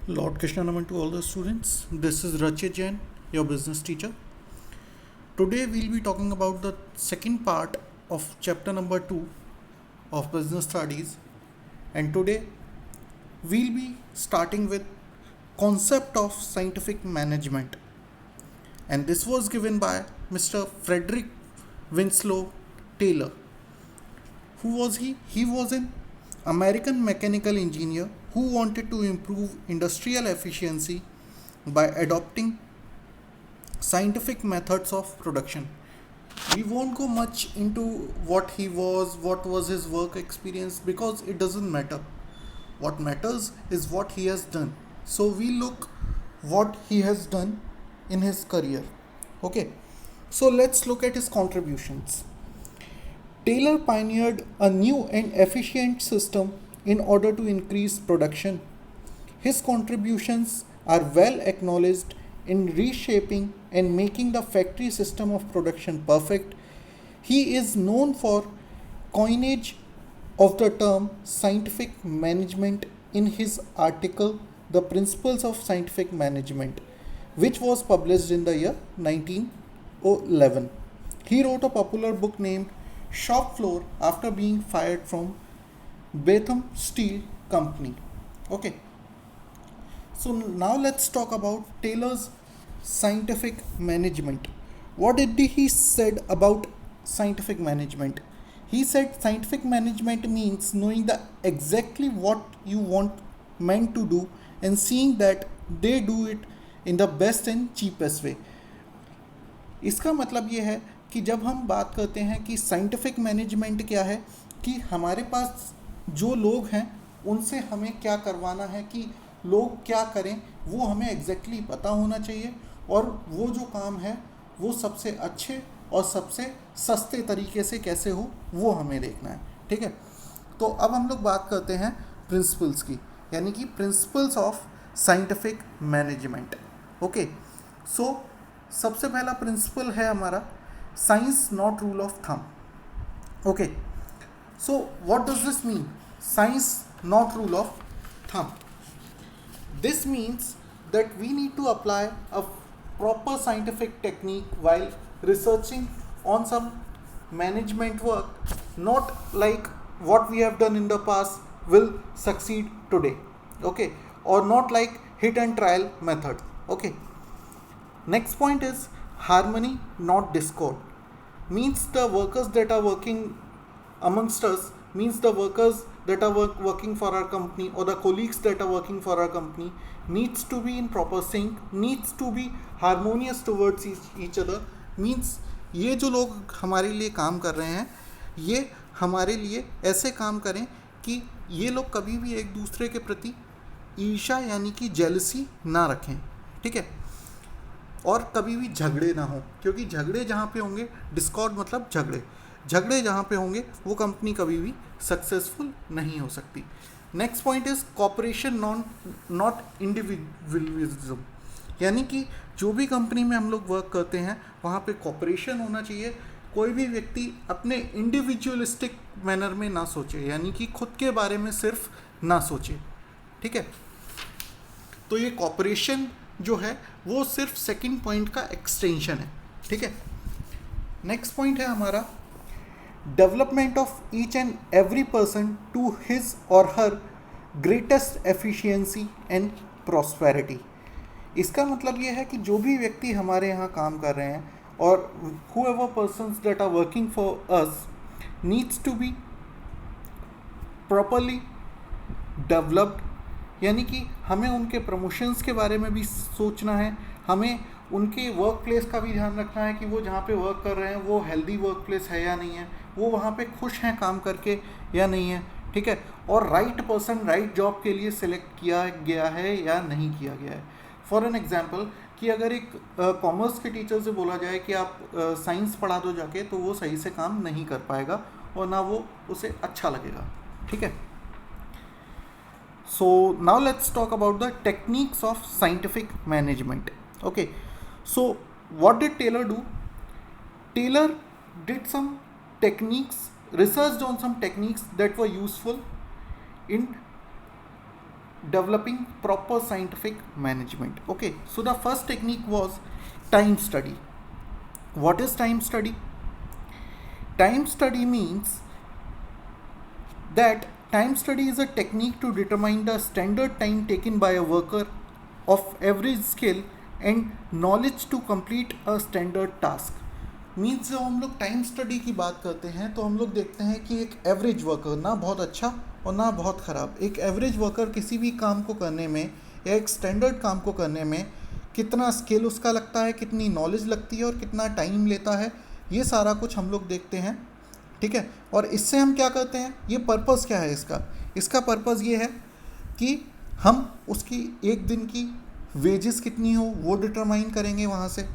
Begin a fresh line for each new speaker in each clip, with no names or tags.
Lord Krishna Naman to all the students. This is Rachit Jain, your business teacher. Today we'll be talking about the second part of chapter number 2 of business studies, and today we'll be starting with concept of scientific management, and this was given by Mr. Frederick Winslow Taylor. Who was he? He was an American mechanical engineer who wanted to improve industrial efficiency by adopting scientific methods of production. We won't go much into what was his work experience, because it doesn't matter. What matters is what he has done. So we look what he has done in his career. Okay, so let's look at his contributions. Taylor pioneered a new and efficient system in order to increase production. His contributions are well acknowledged in reshaping and making the factory system of production perfect. He is known for coinage of the term scientific management in his article The Principles of Scientific Management, which was published in the year 1911. He wrote a popular book named Shop Floor after being fired from Betham Steel Company. Okay, so now let's talk about Taylor's scientific management. What did he said about scientific management? He said scientific management means knowing the exactly what you want men to do and seeing that they do it in the best and cheapest way. इसका मतलब ये है कि जब हम बात करते हैं कि साइंटिफिक मैनेजमेंट क्या है, कि हमारे पास जो लोग हैं उनसे हमें क्या करवाना है, कि लोग क्या करें वो हमें एग्जैक्टली पता होना चाहिए, और वो जो काम है वो सबसे अच्छे और सबसे सस्ते तरीके से कैसे हो वो हमें देखना है. ठीक है, तो अब हम लोग बात करते हैं प्रिंसिपल्स की, यानी कि principles of scientific management. Okay, so सबसे पहला प्रिंसिपल है हमारा science not rule of thumb. Okay, so what does this mean, science not rule of thumb? This means that we need to apply a proper scientific technique while researching on some management work, not like what we have done in the past will succeed today. Okay, or not like hit and trial method. Okay, next point is harmony, not discord. Means the workers that are working amongst us, means the workers that are working for our company, or the colleagues that are working for our company, needs to be in proper sync, needs to be harmonious towards each other. Means ये जो लोग हमारे लिए काम कर रहे हैं ये हमारे लिए ऐसे काम करें कि ये लोग कभी भी एक दूसरे के प्रति ईर्ष्या यानी कि जेलसी ना रखें. ठीक है, और कभी भी झगड़े ना हो, क्योंकि झगड़े जहाँ पे होंगे, डिस्कॉर्ड मतलब झगड़े जहाँ पे होंगे वो कंपनी कभी भी सक्सेसफुल नहीं हो सकती. Next point is cooperation not individualism, यानी कि जो भी कंपनी में हम लोग वर्क करते हैं वहाँ पे कॉपरेशन होना चाहिए. कोई भी व्यक्ति अपने इंडिविजुअलिस्टिक मैनर में ना सोचे, यानी कि खुद के बारे में सिर्फ ना सोचे. ठीक है, तो ये कॉपरेशन जो है वो सिर्फ सेकंड पॉइंट का एक्सटेंशन है. ठीक है, नेक्स्ट पॉइंट है हमारा development of each and every person to his और हर ग्रेटेस्ट एफिशिएंसी एंड प्रॉस्पेरिटी. इसका मतलब ये है कि जो भी व्यक्ति हमारे यहाँ काम कर रहे हैं, और whoever persons that are working for us needs to be properly developed, यानी कि हमें उनके प्रमोशंस के बारे में भी सोचना है, हमें उनके वर्क प्लेस का भी ध्यान रखना है कि वो जहाँ पे वर्क कर रहे हैं वो हेल्दी वर्क प्लेस है या नहीं है, वो वहाँ पे खुश हैं काम करके या नहीं है. ठीक है, और राइट पर्सन राइट जॉब के लिए सिलेक्ट किया गया है या नहीं किया गया है. फॉर एन एग्जांपल, कि अगर एक कॉमर्स के टीचर से बोला जाए कि आप साइंस पढ़ा दो जाके, तो वो सही से काम नहीं कर पाएगा और ना वो उसे अच्छा लगेगा. ठीक है, so now let's talk about the techniques of scientific management. Okay, so what did Taylor do? Taylor did some researched on some techniques that were useful in developing proper scientific management. Okay, so the first technique was time study. What is time study? Time study means that time study is a technique to determine the standard time taken by a worker of average skill and knowledge to complete a standard task. Means जब हम लोग time study की बात करते हैं तो हम लोग देखते हैं कि एक एवरेज वर्कर, ना बहुत अच्छा और ना बहुत ख़राब, एक एवरेज वर्कर किसी भी काम को करने में या एक स्टैंडर्ड काम को करने में कितना स्किल उसका लगता है, कितनी नॉलेज लगती है और कितना टाइम लेता है, ये सारा कुछ हम लोग देखते हैं. ठीक है, और इससे हम क्या करते हैं, ये पर्पज़ क्या है इसका पर्पज़ ये है कि हम उसकी एक दिन की वेजेस कितनी हो वो डिटरमाइन करेंगे वहाँ से.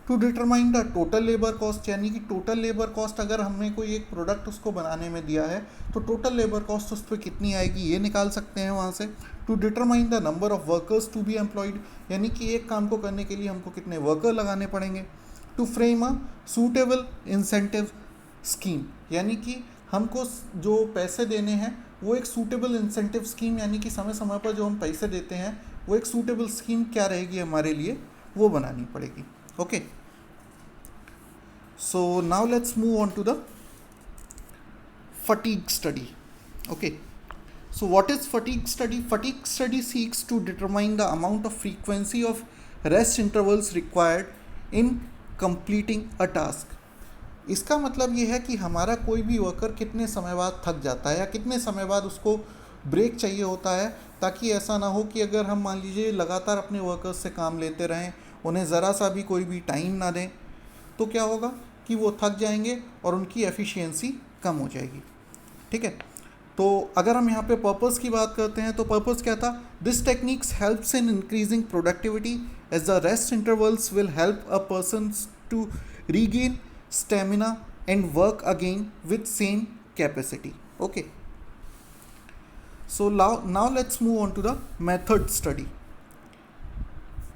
To determine the total labour cost, यानी कि टोटल लेबर कॉस्ट अगर हमने कोई एक प्रोडक्ट उसको बनाने में दिया है तो टोटल लेबर कॉस्ट उस पर कितनी आएगी ये निकाल सकते हैं वहाँ से. To determine the number of workers to be employed, यानी कि एक काम को करने के लिए हमको कितने वर्कर लगाने पड़ेंगे. To frame a suitable incentive scheme, यानी कि हमको जो पैसे देने हैं वो एक सूटेबल इंसेंटिव स्कीम, यानी कि समय समय पर जो हम पैसे देते हैं वो एक सूटेबल स्कीम क्या रहेगी हमारे लिए वो बनानी पड़ेगी. Okay, so now let's move on to the fatigue study. Okay, so what is fatigue study? Fatigue study seeks to determine the amount of frequency of rest intervals required in completing a task. इसका मतलब ये है कि हमारा कोई भी worker कितने समय बाद थक जाता है या कितने समय बाद उसको ब्रेक चाहिए होता है, ताकि ऐसा ना हो कि अगर हम मान लीजिए लगातार अपने वर्कर्स से काम लेते रहें, उन्हें ज़रा सा भी कोई भी टाइम ना दें, तो क्या होगा कि वो थक जाएंगे और उनकी एफिशिएंसी कम हो जाएगी. ठीक है, तो अगर हम यहाँ पे पर्पस की बात करते हैं तो पर्पस क्या था? This techniques helps in increasing productivity as the rest intervals will help a person to regain stamina and work again with same capacity. Okay, so now let's move on to the method study.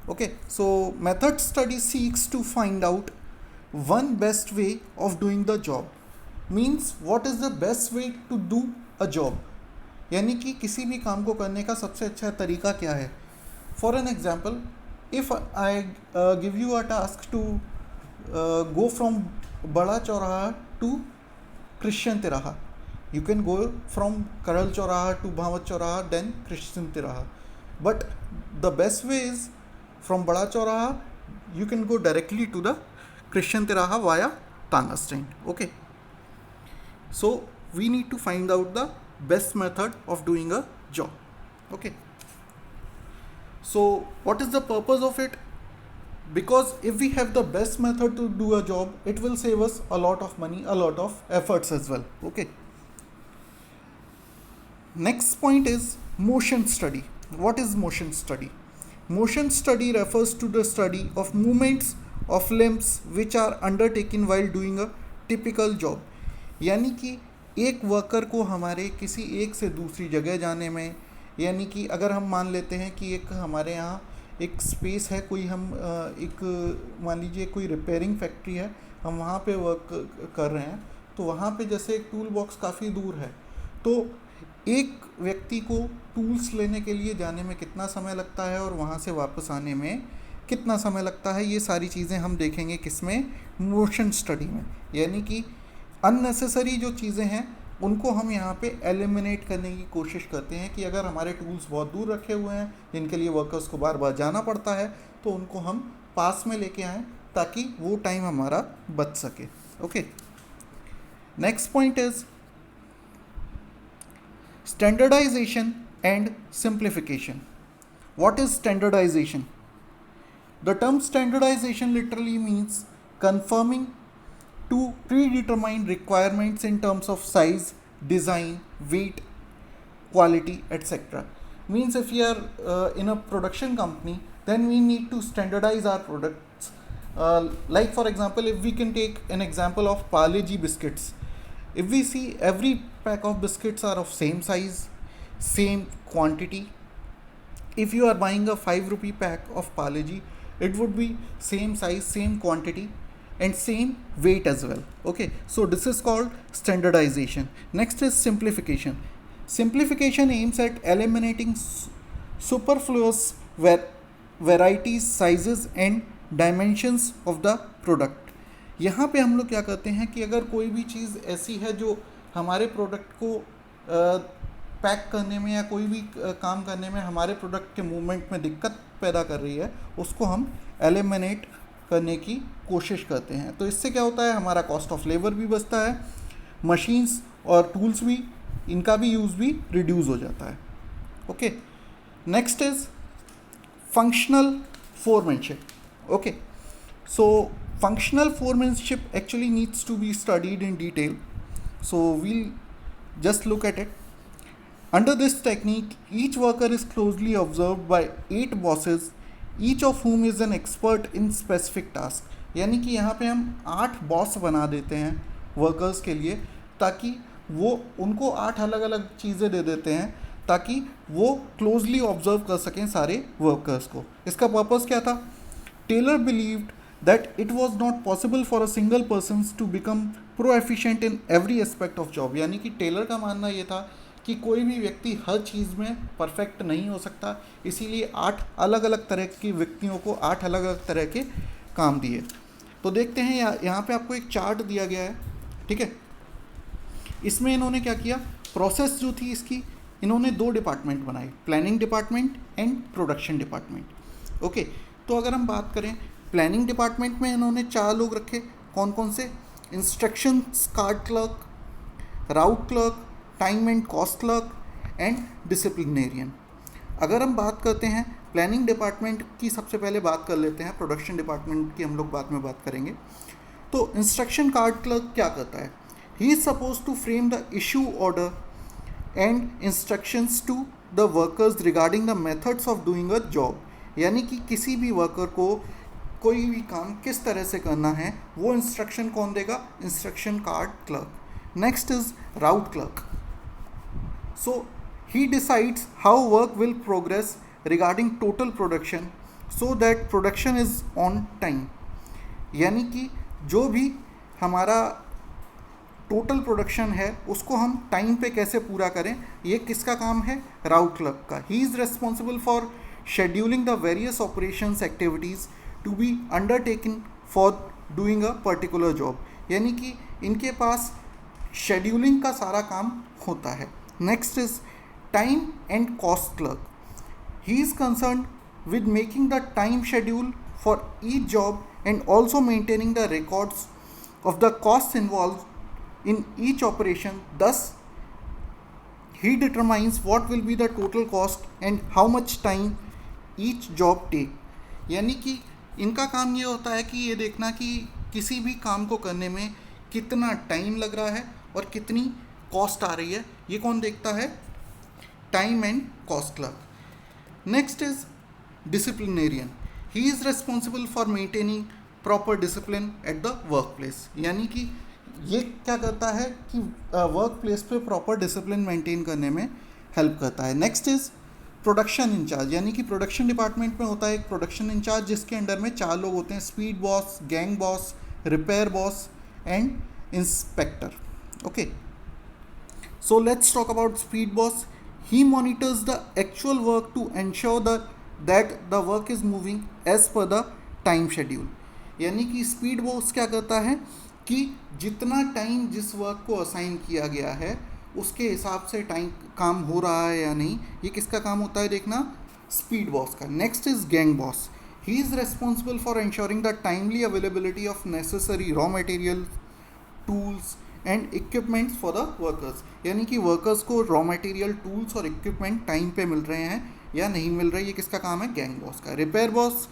Okay, so method study seeks to find out one best way of doing the job. Means what is the best way to do a job, यानी कि किसी भी काम को करने का सबसे अच्छा तरीका क्या है. For an example, if I give you a task to go from बड़ा चौराहा to Christian तिराहा, you can go from Karal Choraha to Bhavat Choraha, then Christian Tiraha. But the best way is from Bada Choraha, you can go directly to the Christian Tiraha via Tangerstein. Okay. So we need to find out the best method of doing a job. Okay. So what is the purpose of it? Because if we have the best method to do a job, it will save us a lot of money, a lot of efforts as well. Okay. Next point is motion study. What is motion study? Motion study refers to the study of movements of limbs which are undertaken while doing a typical job. यानी कि एक worker को हमारे किसी एक से दूसरी जगह जाने में, यानी कि अगर हम मान लेते हैं कि एक हमारे यहाँ एक स्पेस है, कोई हम एक मान लीजिए कोई रिपेयरिंग फैक्ट्री है, हम वहाँ पे वर्क कर रहे हैं, तो वहाँ पे जैसे एक टूल बॉक्स काफ़ी दूर है, तो एक व्यक्ति को टूल्स लेने के लिए जाने में कितना समय लगता है और वहाँ से वापस आने में कितना समय लगता है, ये सारी चीज़ें हम देखेंगे किसमें? मोशन स्टडी में. यानी कि अननेसेसरी जो चीज़ें हैं उनको हम यहाँ पे एलिमिनेट करने की कोशिश करते हैं कि अगर हमारे टूल्स बहुत दूर रखे हुए हैं जिनके लिए वर्कर्स को बार बार जाना पड़ता है, तो उनको हम पास में लेके आएँ ताकि वो टाइम हमारा बच सके. Okay, next point is standardization and simplification. What is standardization? The term standardization literally means conforming to predetermined requirements in terms of size, design, weight, quality, etc. Means if we are in a production company, then we need to standardize our products. Like for example, if we can take an example of Parle-G biscuits. If we see, every pack of biscuits are of same size, same quantity. If you are buying a 5 rupee pack of Parle-G, it would be same size, same quantity and same weight as well. Okay, so this is called standardization. Next is simplification. Simplification aims at eliminating superfluous varieties, sizes and dimensions of the product। यहाँ पे हम लोग क्या करते हैं कि अगर कोई भी चीज़ ऐसी है जो हमारे प्रोडक्ट को पैक करने में या कोई भी काम करने में हमारे प्रोडक्ट के मूवमेंट में दिक्कत पैदा कर रही है, उसको हम एलिमिनेट करने की कोशिश करते हैं। तो इससे क्या होता है, हमारा कॉस्ट ऑफ लेबर भी बचता है, मशीन्स और टूल्स भी, इनका भी यूज़ भी रिड्यूस हो जाता है। Okay, next is functional foremanship. Okay, so functional foremanship actually needs to be studied in detail, so we'll just look at it. Under this technique, each worker is closely observed by 8 bosses, each of whom is an expert in specific task। यानी कि यहाँ पे हम 8 boss बना देते हैं workers के लिए, ताकि वो उनको 8 अलग अलग चीज़ें दे देते हैं ताकि वो क्लोजली ऑब्जर्व कर सकें सारे वर्कर्स को। इसका पर्पस क्या था? Taylor believed that it was not possible for a single person to become pro-efficient in every aspect of job। यानी कि टेलर का मानना ये था कि कोई भी व्यक्ति हर चीज़ में परफेक्ट नहीं हो सकता, इसीलिए 8 अलग अलग तरह के व्यक्तियों को 8 अलग अलग तरह के काम दिए। तो देखते हैं यहाँ पे आपको एक चार्ट दिया गया है, ठीक है। इसमें इन्होंने क्या किया, प्रोसेस जो थी इसकी, इन्होंने 2 डिपार्टमेंट बनाए, planning department and production department. Okay, तो अगर हम बात करें प्लानिंग डिपार्टमेंट में इन्होंने 4 लोग रखे। कौन कौन से? Instructions card clerk, route clerk, time and cost clerk and disciplinarian. अगर हम बात करते हैं प्लानिंग डिपार्टमेंट की, सबसे पहले बात कर लेते हैं, प्रोडक्शन डिपार्टमेंट की हम लोग बाद में बात करेंगे। तो इंस्ट्रक्शन कार्ड क्लर्क क्या करता है? He is suppose to frame the issue order and instructions to the workers regarding the methods of doing a job. यानी कि किसी भी वर्कर को कोई भी काम किस तरह से करना है, वो इंस्ट्रक्शन कौन देगा? Instruction card clerk. Next is route clerk. So he decides how work will progress regarding total production so that production is on time. यानी कि जो भी हमारा टोटल प्रोडक्शन है उसको हम टाइम पे कैसे पूरा करें, ये किसका काम है? राउट क्लर्क का। He is responsible for scheduling the various operations activities to be undertaken for doing a particular job. यानी कि इनके पास शेड्यूलिंग का सारा काम होता है। Next is time and cost clerk. He is concern with making the time schedule for each job and also maintaining the records of the cost involve in each operation. Thus, he determines what will be the total cost and how much time each job take। यानी कि इनका काम ये होता है कि ये देखना कि किसी भी काम को करने में कितना टाइम लग रहा है और कितनी कॉस्ट आ रही है, ये कौन देखता है? Time and cost clerk. Next is disciplinarian. He is responsible for maintaining proper discipline at the work place. यानी कि ये क्या करता है कि वर्क प्लेस पे प्रॉपर डिसिप्लिन मेंटेन करने में हेल्प करता है। Next is production incharge. यानी कि प्रोडक्शन डिपार्टमेंट में होता है एक प्रोडक्शन इंचार्ज, जिसके अंडर में 4 लोग होते हैं, speed boss, gang boss, repair boss and inspector. Okay, so let's talk about speed boss. He monitors the actual work to ensure that the work is moving as per the time schedule. यानी कि speed boss क्या करता है कि जितना time जिस work को assign किया गया है उसके हिसाब से टाइम काम हो रहा है या नहीं, ये किसका काम होता है देखना? स्पीड बॉस का। Next is gang boss. He is responsible for ensuring the timely availability of necessary raw material, tools and equipments for the workers. यानी कि वर्कर्स को रॉ मटेरियल, टूल्स और इक्विपमेंट टाइम पे मिल रहे हैं या नहीं मिल रहे, ये किसका काम है? गैंग बॉस का। Repair boss,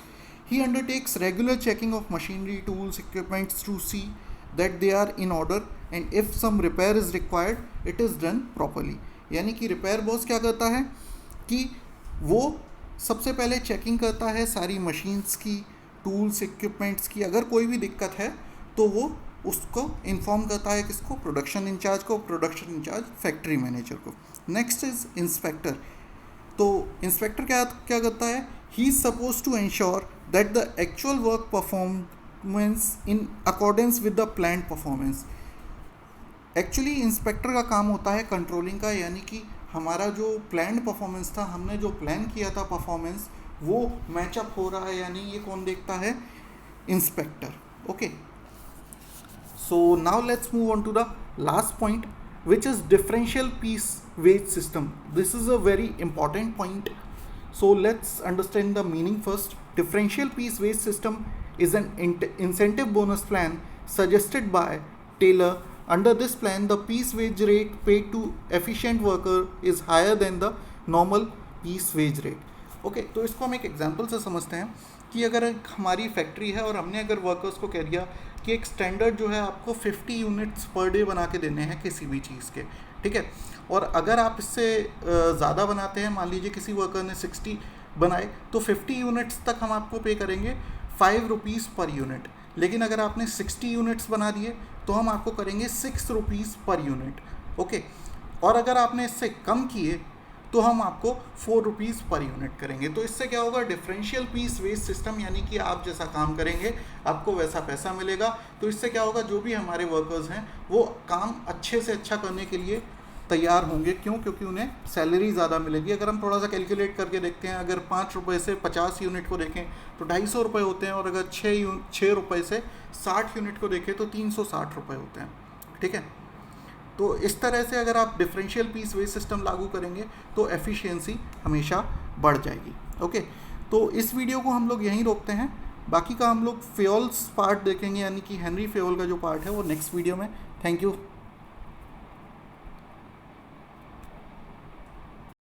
he undertakes regular checking of machinery, tools, equipments to see that they are in order and if some repair is required it is done properly। यानी कि रिपेयर बॉस क्या करता है कि वो सबसे पहले चेकिंग करता है सारी मशीन्स की, टूल्स, इक्विपमेंट्स की। अगर कोई भी दिक्कत है तो वो उसको इन्फॉर्म करता है किसको? प्रोडक्शन इंचार्ज को। प्रोडक्शन इंचार्ज फैक्ट्री मैनेजर को। Next is inspector. तो इंस्पेक्टर क्या करता है? He is suppose to ensure that the actual work performance in accordance with the planned performance. Actually inspector का काम होता है कंट्रोलिंग का, यानी कि हमारा जो प्लान्ड परफॉर्मेंस था, हमने जो प्लान किया था परफॉर्मेंस, वो मैचअप हो रहा है या नहीं, ये कौन देखता है? Inspector. Okay, so now let's move on to the last point, which is differential piece wage system. This is a very important point, so let's understand the meaning first. Differential piece wage system is an incentive bonus plan suggested by Taylor. Under this plan, the piece wage rate paid to efficient worker is higher than the normal piece wage rate. Okay, तो इसको हम एक example से समझते हैं कि अगर हमारी फैक्ट्री है और हमने अगर वर्कर्स को कह दिया कि एक स्टैंडर्ड जो है आपको 50 यूनिट्स पर डे बना के देने हैं किसी भी चीज़ के, ठीक है, और अगर आप इससे ज़्यादा बनाते हैं, मान लीजिए किसी वर्कर ने 60 बनाए, तो 50 यूनिट्स तक हम आपको पे करेंगे 5 रुपीज़ पर यूनिट. लेकिन अगर आपने 60 यूनिट्स बना दिए तो हम आपको करेंगे 6 रुपीज़ पर यूनिट. ओके, और अगर आपने इससे कम किए तो हम आपको 4 रुपीज़ पर यूनिट करेंगे. तो इससे क्या होगा? डिफरेंशियल पीस वेज सिस्टम, यानी कि आप जैसा काम करेंगे आपको वैसा पैसा मिलेगा. तो इससे क्या होगा? जो भी हमारे वर्कर्स हैं वो काम अच्छे से अच्छा करने के लिए तैयार होंगे. क्यों? क्योंकि उन्हें सैलरी ज़्यादा मिलेगी. अगर हम थोड़ा सा कैलकुलेट करके देखते हैं, अगर 5 रुपये से 50 यूनिट को देखें तो 250 रुपये होते हैं, और अगर 6 रुपये से 60 यूनिट को देखें तो 360 रुपये होते हैं. ठीक है, तो इस तरह से अगर आप डिफरेंशियल पीस वेज सिस्टम लागू करेंगे तो एफिशिएंसी हमेशा बढ़ जाएगी. ओके, तो इस वीडियो को हम लोग यहीं रोकते हैं. बाकी का हम लोग फेयोल्स पार्ट देखेंगे, यानी कि हेनरी फेयोल का जो पार्ट है वो नेक्स्ट वीडियो में. Thank you.